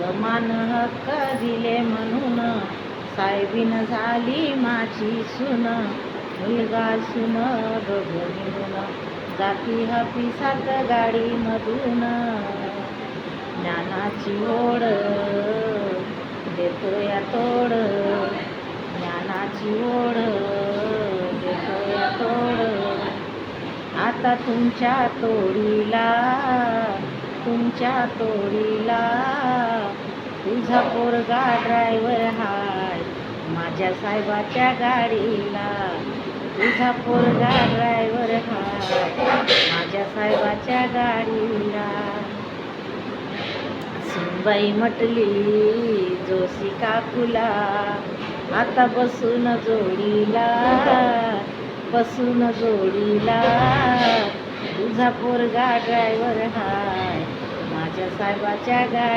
समान हक्क दिले म्हणून साहेबीन झाली माझी सून. मुलगा सून दोघं मिळून जाती हापिसात गाडीमधून. ज्ञानाची ओढ देतो या तोड, ज्ञानाची ओढ देतो या तोड. आता तुमच्या तोडीला, तुमच्या तोडीला तुझा पोरगा ड्रायव्हर हाय माझ्या साहेबाच्या गाडीला. तुझा पोरगा ड्रायव्हर हाय माझ्या साहेबाच्या गाडीला. सुनबाई म्हटली जोशी काकूला, आता बसून जोडीला, बसून जोडीला. तुझा पोरगा ड्रायव्हर हाय माझ्या साहेबाच्या गाडी.